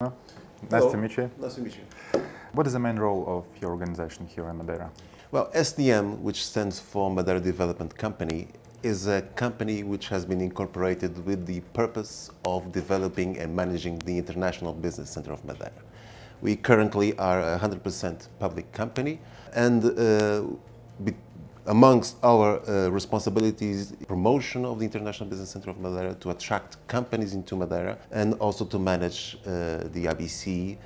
Nice Hello. to meet you. Nice to meet you. What is the main role of your organization here in Madeira? Well, SDM, which stands for Madeira Development Company, is a company which has been incorporated with the purpose of developing and managing the International Business Center of Madeira. We currently are a 100% public company, and amongst our responsibilities, promotion of the International Business Center of Madeira, to attract companies into Madeira, and also to manage the IBC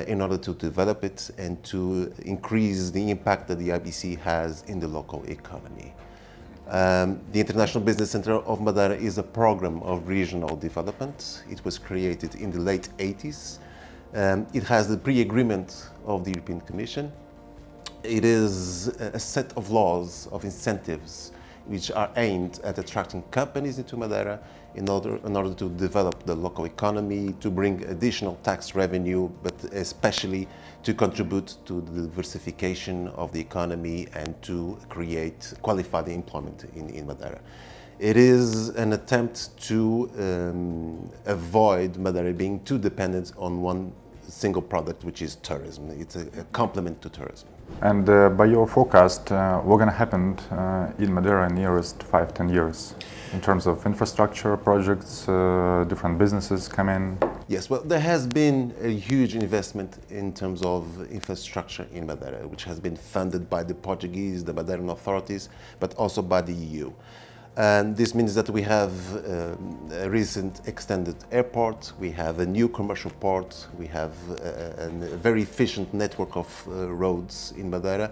in order to develop it and to increase the impact that the IBC has in the local economy. The International Business Center of Madeira is a program of regional development. It was created in the late 80s. It has the pre-agreement of the European Commission. It is a set of laws, of incentives, which are aimed at attracting companies into Madeira in order to develop the local economy, to bring additional tax revenue, but especially to contribute to the diversification of the economy and to create qualified employment in Madeira. It is an attempt to avoid Madeira being too dependent on one single product, which is tourism. It's a complement to tourism. And by your forecast, what's going to happen in Madeira in the nearest 5-10 years in terms of infrastructure projects, different businesses come in? Yes, well, there has been a huge investment in terms of infrastructure in Madeira, which has been funded by the Portuguese, the Madeiran authorities, but also by the EU. And this means that we have a recent extended airport, we have a new commercial port, we have a very efficient network of roads in Madeira,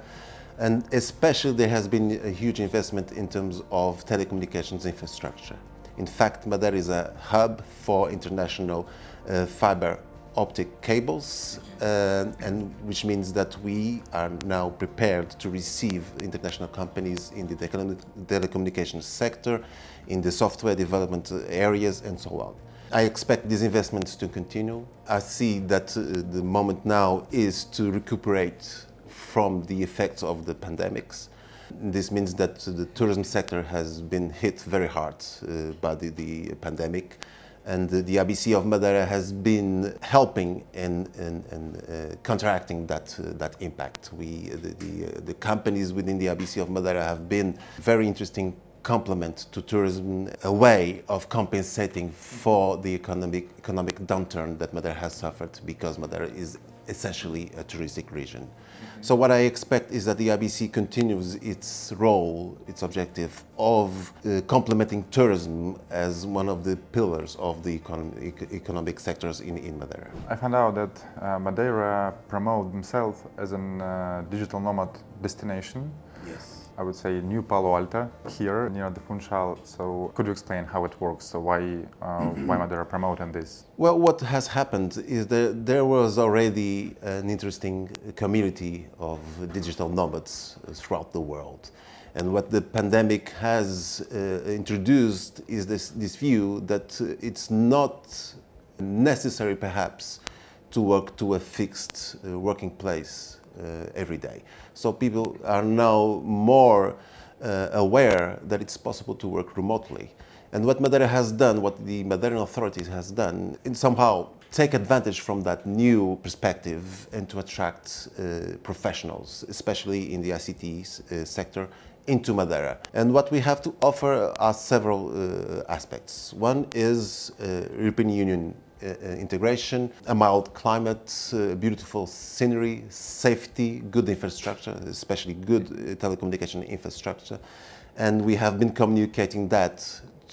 and especially there has been a huge investment in terms of telecommunications infrastructure. In fact, Madeira is a hub for international fiber optic cables, and which means that we are now prepared to receive international companies in the telecommunications sector, in the software development areas, and so on. I expect these investments to continue. I see that the moment now is to recuperate from the effects of the pandemics. This means that the tourism sector has been hit very hard by the pandemic. And the IBC of Madeira has been helping in counteracting that impact. The companies within the IBC of Madeira have been very interesting complement to tourism, a way of compensating for the economic downturn that Madeira has suffered, because Madeira is essentially a touristic region. So what I expect is that the IBC continues its role, its objective of complementing tourism as one of the pillars of the economic sectors in Madeira. I found out that Madeira promote themselves as a digital nomad destination. Yes. I would say New Palo Alto here near the Funchal. So could you explain how it works? So why Madeira promoting this? Well, what has happened is that there was already an interesting community of digital nomads throughout the world. And what the pandemic has introduced is this view that it's not necessary perhaps to work to a fixed working place every day. So people are now more aware that it's possible to work remotely. And what Madeira has done, what the Madeiran authorities has done, is somehow take advantage from that new perspective and to attract professionals, especially in the ICT sector, into Madeira. And what we have to offer are several aspects. One is European Union integration, a mild climate, beautiful scenery, safety, good infrastructure, especially good telecommunication infrastructure. And we have been communicating that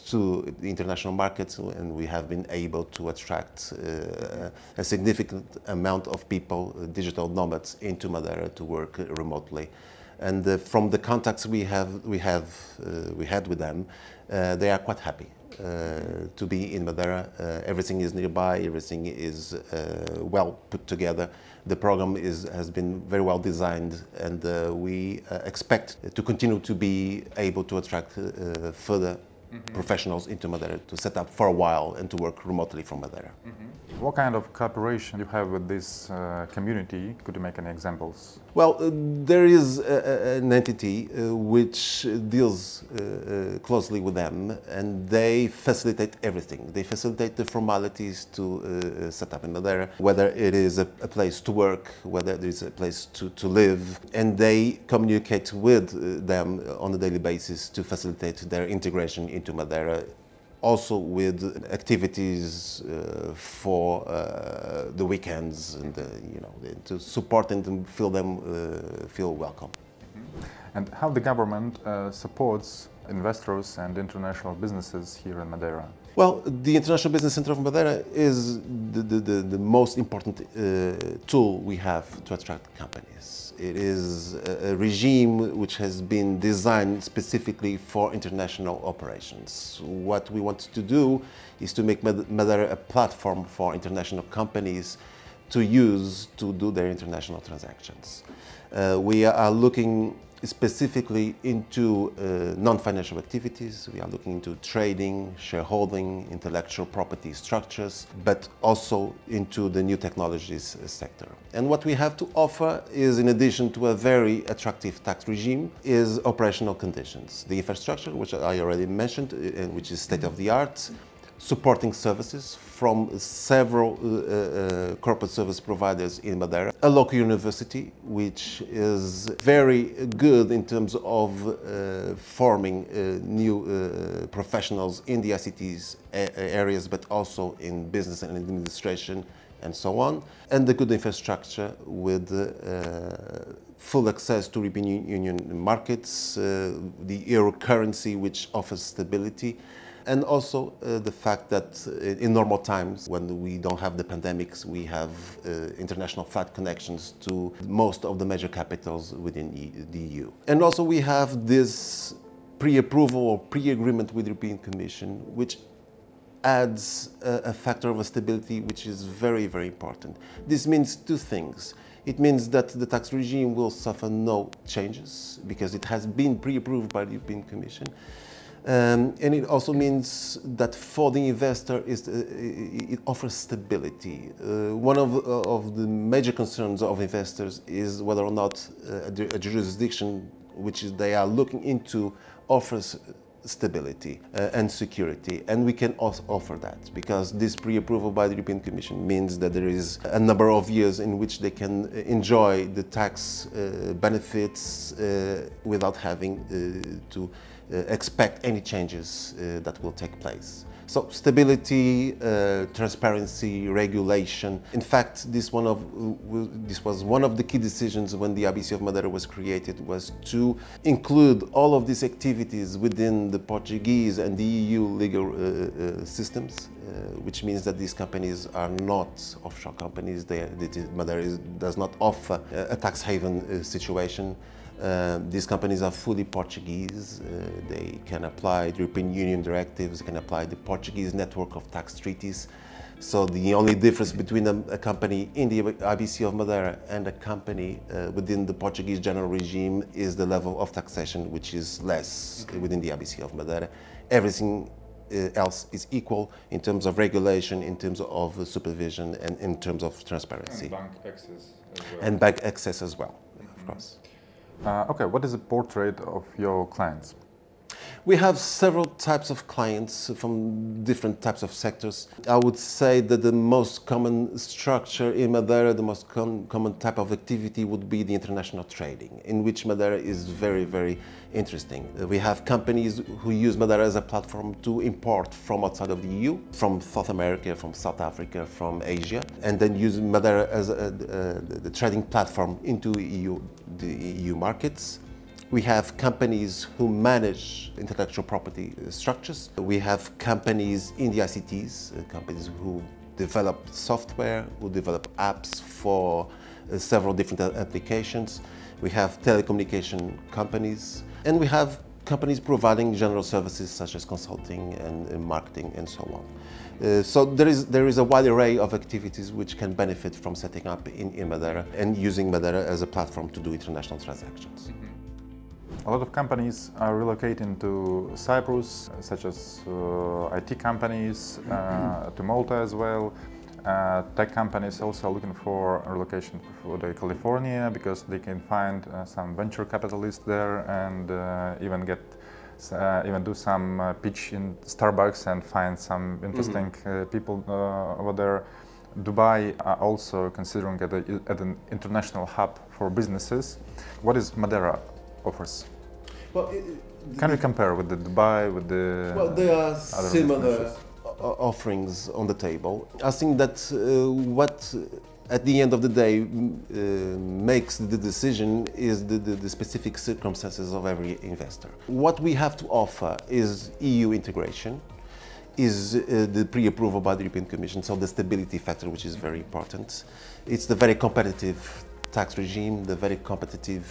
to the international markets, and we have been able to attract a significant amount of people, digital nomads, into Madeira to work remotely. And from the contacts we had with them, they are quite happy to be in Madeira. Everything is nearby, everything is well put together. The program has been very well designed, and we expect to continue to be able to attract further professionals into Madeira to set up for a while and to work remotely from Madeira. What kind of cooperation you have with this community? Could you make any examples? Well, there is an entity which deals closely with them, and they facilitate everything. They facilitate the formalities to set up in Madeira, whether it is a place to work, whether it is a place to live, and they communicate with them on a daily basis to facilitate their integration into Madeira. Also with activities for the weekends and to support and to feel welcome. And how the government supports investors and international businesses here in Madeira? Well, the International Business Center of Madeira is the most important tool we have to attract companies. It is a regime which has been designed specifically for international operations. What we want to do is to make Madeira a platform for international companies to use to do their international transactions. We are looking specifically into non-financial activities. We are looking into trading, shareholding, intellectual property structures, but also into the new technologies sector. And what we have to offer is, in addition to a very attractive tax regime, is operational conditions. The infrastructure, which I already mentioned, and which is state-of-the-art, supporting services from several corporate service providers in Madeira, a local university which is very good in terms of forming new professionals in the ICTs areas, but also in business and administration and so on, and the good infrastructure with full access to European Union markets, the euro currency which offers stability, and also the fact that in normal times, when we don't have the pandemics, we have international flight connections to most of the major capitals within the EU. And also we have this pre-approval or pre-agreement with the European Commission, which adds a factor of stability which is very, very important. This means two things. It means that the tax regime will suffer no changes because it has been pre-approved by the European Commission. And it also means that for the investor, it offers stability. One of the major concerns of investors is whether or not a jurisdiction which they are looking into offers stability and security, and we can also offer that because this pre-approval by the European Commission means that there is a number of years in which they can enjoy the tax benefits without having to expect any changes that will take place. So stability, transparency, regulation. In fact, this was one of the key decisions when the IBC of Madeira was created, was to include all of these activities within the Portuguese and the EU legal systems, which means that these companies are not offshore companies. Madeira does not offer a tax haven situation. These companies are fully Portuguese. They can apply the European Union directives, they can apply the Portuguese network of tax treaties. So the only difference between a company in the IBC of Madeira and a company within the Portuguese general regime is the level of taxation, which is less within the IBC of Madeira. Everything else is equal in terms of regulation, in terms of supervision, and in terms of transparency. And bank access as well. And bank access as well, of course. Okay, what is the portrait of your clients? We have several types of clients from different types of sectors. I would say that the most common structure in Madeira, the most common type of activity would be the international trading, in which Madeira is very, very interesting. We have companies who use Madeira as a platform to import from outside of the EU, from South America, from South Africa, from Asia, and then use Madeira as the trading platform into the EU markets. We have companies who manage intellectual property structures. We have companies in the ICTs, companies who develop software, who develop apps for several different applications. We have telecommunication companies, and we have companies providing general services such as consulting and marketing and so on. So there is a wide array of activities which can benefit from setting up in Madeira and using Madeira as a platform to do international transactions. A lot of companies are relocating to Cyprus, such as IT companies, to Malta as well. Tech companies also looking for relocation for California because they can find some venture capitalists there and even do some pitch in Starbucks and find some interesting people over there. Dubai are also considering at an international hub for businesses. What is Madeira offers? Well, can we compare with the Dubai, with the well, there are other similar offerings on the table. I think that what at the end of the day makes the decision is the specific circumstances of every investor. What we have to offer is EU integration, is the pre-approval by the European Commission, so the stability factor, which is very important. It's the very competitive tax regime, the very competitive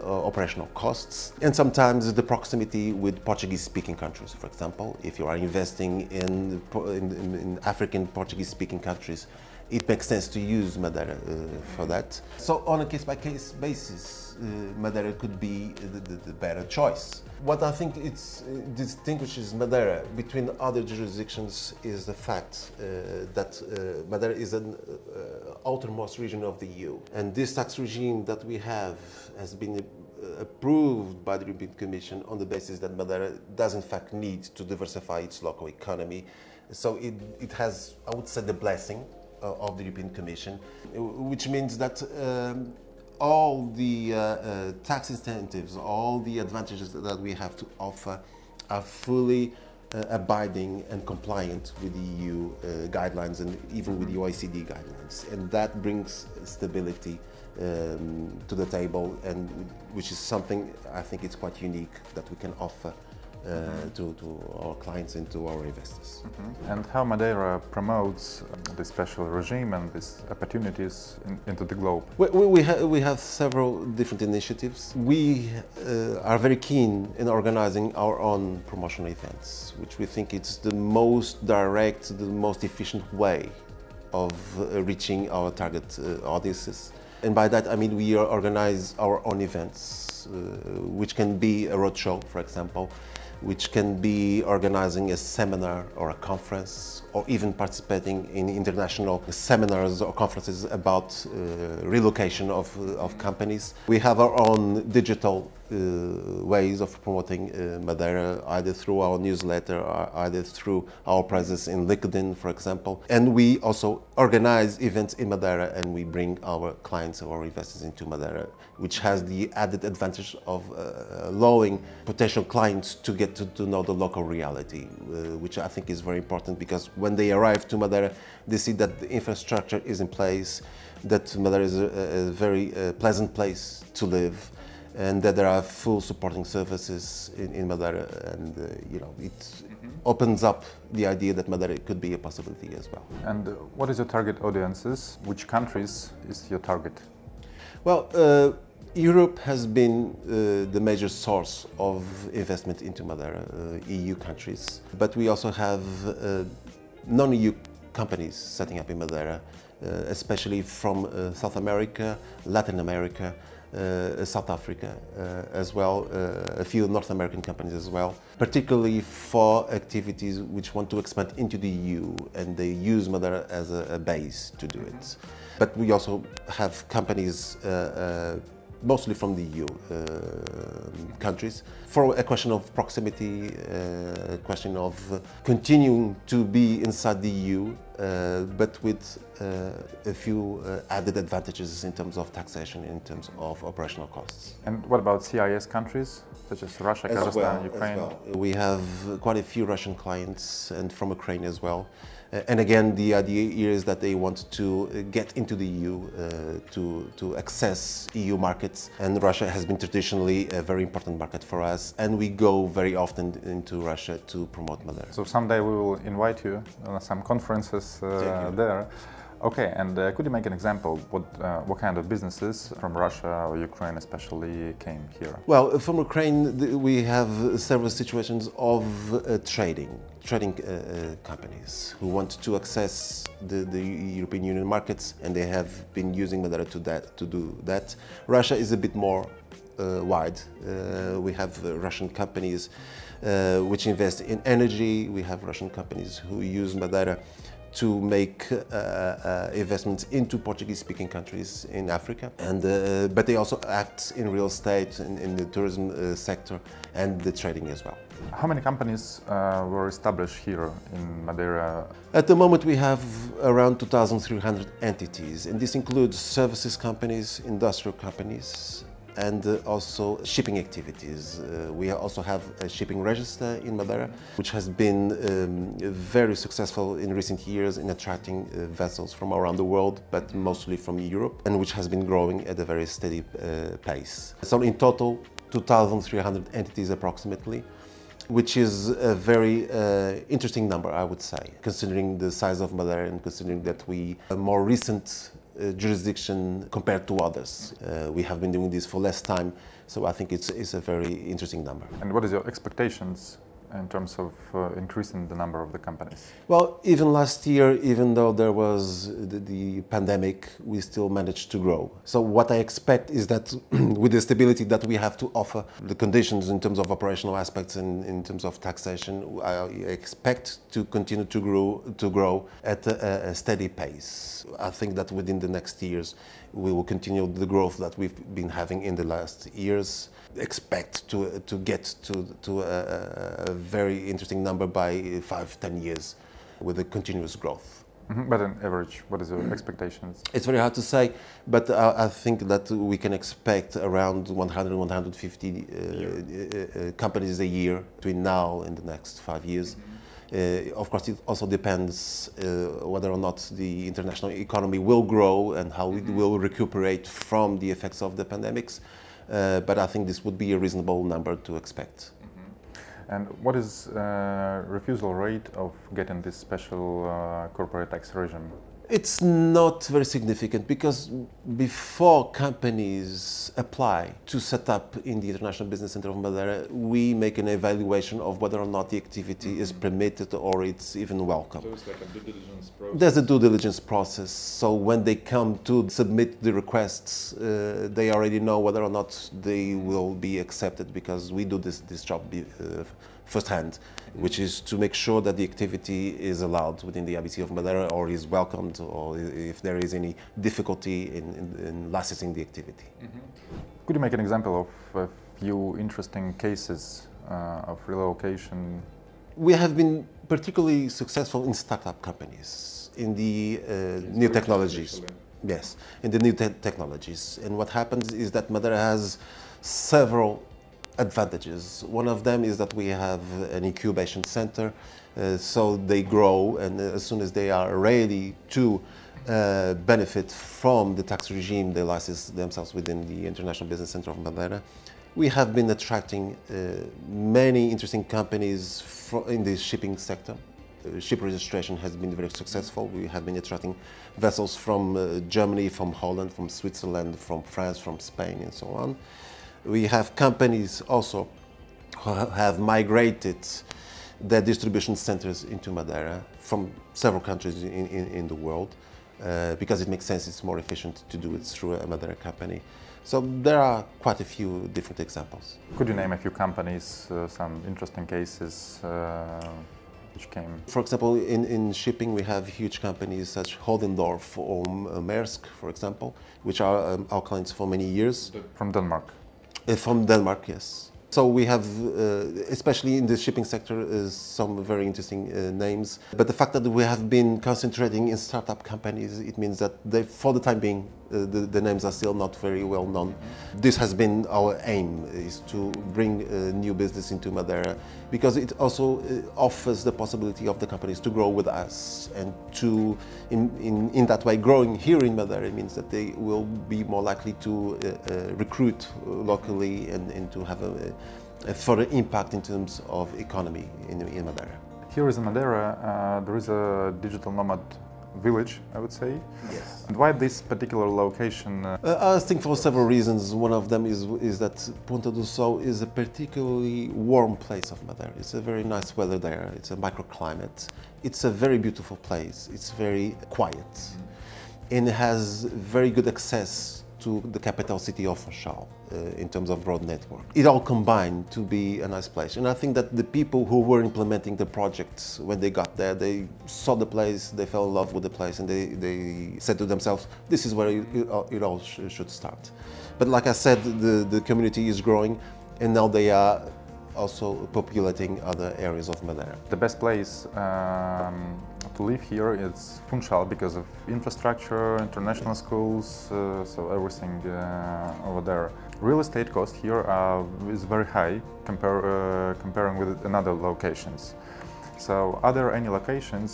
operational costs, and sometimes the proximity with Portuguese-speaking countries. For example, if you are investing in African Portuguese-speaking countries, it makes sense to use Madeira for that. So on a case-by-case basis, Madeira could be the better choice. What I think distinguishes Madeira between other jurisdictions is the fact that Madeira is an outermost region of the EU. And this tax regime that we have has been approved by the European Commission on the basis that Madeira does in fact need to diversify its local economy. So it has, I would say, the blessing of the European Commission, which means that all the tax incentives, all the advantages that we have to offer are fully abiding and compliant with the EU guidelines and even with the OECD guidelines. And that brings stability to the table, and which is something I think it's quite unique that we can offer to our clients and to our investors. And how Madeira promotes this special regime and these opportunities into the globe? We have several different initiatives. We are very keen in organizing our own promotional events, which we think it's the most direct, the most efficient way of reaching our target audiences. And by that I mean we organize our own events, which can be a roadshow, for example, which can be organizing a seminar or a conference, or even participating in international seminars or conferences about relocation of companies. We have our own digital ways of promoting Madeira, either through our newsletter or either through our presence in LinkedIn, for example. And we also organize events in Madeira, and we bring our clients or investors into Madeira, which has the added advantage of allowing potential clients to get to know the local reality, which I think is very important, because when they arrive to Madeira, they see that the infrastructure is in place, that Madeira is a very pleasant place to live, and that there are full supporting services in Madeira, and it opens up the idea that Madeira could be a possibility as well. And what is your target audiences? Which countries is your target? Well, Europe has been the major source of investment into Madeira, EU countries, but we also have non-EU companies setting up in Madeira, especially from South America, Latin America, South Africa as well, a few North American companies as well, particularly for activities which want to expand into the EU, and they use Madeira as a base to do it. But we also have companies mostly from the EU countries, for a question of proximity, a question of continuing to be inside the EU, but with a few added advantages in terms of taxation, in terms of operational costs. And what about CIS countries, such as Russia, Kazakhstan, Ukraine? We have quite a few Russian clients, and from Ukraine as well. And again, the idea here is that they want to get into the EU to access EU markets, and Russia has been traditionally a very important market for us, and we go very often into Russia to promote Madeira. So someday we will invite you on some conferences there. Okay, and could you make an example? What kind of businesses from Russia or Ukraine especially came here? Well, from Ukraine we have several situations of trading companies who want to access the European Union markets, and they have been using Madeira to do that. Russia is a bit more wide. We have Russian companies which invest in energy. We have Russian companies who use Madeira to make investments into Portuguese-speaking countries in Africa, and but they also act in real estate, in the tourism sector, and the trading as well. How many companies were established here in Madeira? At the moment we have around 2,300 entities, and this includes services companies, industrial companies, and also shipping activities. We also have a shipping register in Madeira, which has been very successful in recent years in attracting vessels from around the world, but mostly from Europe, and which has been growing at a very steady pace. So in total, 2,300 entities approximately, which is a very interesting number, I would say, considering the size of Madeira and considering that we are more recent jurisdiction compared to others. We have been doing this for less time, so I think it's a very interesting number. And what is your expectations in terms of increasing the number of the companies? Well, even last year, even though there was the pandemic, we still managed to grow. So what I expect is that with the stability that we have to offer, the conditions in terms of operational aspects and in terms of taxation, I expect to continue to grow at a steady pace. I think that within the next years, we will continue the growth that we've been having in the last years. Expect to get to a very interesting number by 5-10 years with a continuous growth. Mm-hmm. But on average, what is your expectations? It's very hard to say, but I think that we can expect around 100-150 companies a year between now and the next 5 years. Of course, it also depends whether or not the international economy will grow and how it will recuperate from the effects of the pandemics. But I think this would be a reasonable number to expect. And what is refusal rate of getting this special corporate tax regime? It's not very significant because before companies apply to set up in the International Business Center of Madeira, we make an evaluation of whether or not the activity is permitted or it's even welcome. So it's like a due diligence process? There's a due diligence process. So when they come to submit the requests, they already know whether or not they will be accepted, because we do this job firsthand, which is to make sure that the activity is allowed within the IBC of Madeira or is welcomed, or if there is any difficulty in licensing the activity. Could you make an example of a few interesting cases of relocation? We have been particularly successful in startup companies, in the new technologies. Yes, in the new technologies. And what happens is that Madeira has several advantages. One of them is that we have an incubation center, so they grow, and as soon as they are ready to benefit from the tax regime, they license themselves within the International Business Center of Madeira. We have been attracting many interesting companies in the shipping sector. Ship registration has been very successful. We have been attracting vessels from Germany, from Holland, from Switzerland, from France, from Spain, and so on. We have companies also who have migrated their distribution centers into Madeira from several countries in the world, because it makes sense, it's more efficient to do it through a Madeira company. So there are quite a few different examples. Could you name a few companies, some interesting cases which came? For example, in shipping we have huge companies such as Holdendorf or Maersk, for example, which are our clients for many years. From Denmark? From Denmark, yes. So we have, especially in the shipping sector, some very interesting names. But the fact that we have been concentrating in startup companies, it means that for the time being, the names are still not very well known. This has been our aim, is to bring new business into Madeira, because it also offers the possibility of the companies to grow with us, and to, in that way, growing here in Madeira means that they will be more likely to recruit locally and to have a further impact in terms of economy in Madeira. Here in Madeira, there is a digital nomad village, I would say. Yes. And why this particular location? I think for several reasons. One of them is that Ponta do Sol is a particularly warm place of Madeira. It's a very nice weather there. It's a microclimate. It's a very beautiful place. It's very quiet. And it has very good access to to the capital city of Funchal in terms of road network. It all combined to be a nice place. And I think that the people who were implementing the projects, when they got there, they saw the place, they fell in love with the place, and they said to themselves, this is where it all should start. But like I said, the community is growing, and now they are also populating other areas of Madeira. The best place to live here is Funchal because of infrastructure, international schools, so everything over there. Real estate cost here is very high comparing with another locations. So are there any locations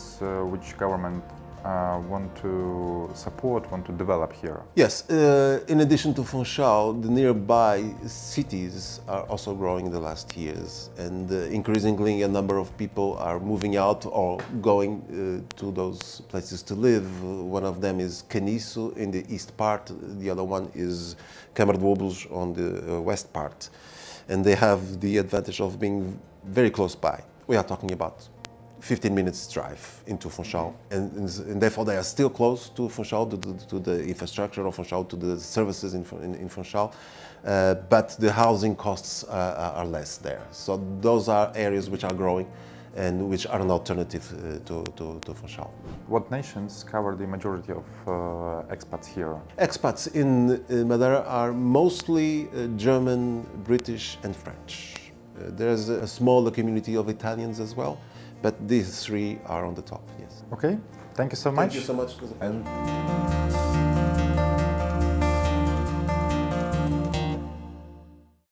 which government want to support, want to develop here? Yes, in addition to Funchal, the nearby cities are also growing in the last years, and increasingly a number of people are moving out or going to those places to live. One of them is Caniço in the east part, the other one is Câmara de Óbidos on the west part, and they have the advantage of being very close by. We are talking about 15 minutes drive into Funchal, and therefore they are still close to Funchal, to the infrastructure of Funchal, to the services in Funchal, but the housing costs are less there. So those are areas which are growing and which are an alternative to Funchal. What nations cover the majority of expats here? Expats in Madeira are mostly German, British and French. There's a smaller community of Italians as well, but these three are on the top, yes. Okay, thank you so much. Thank you so much. It was a pleasure.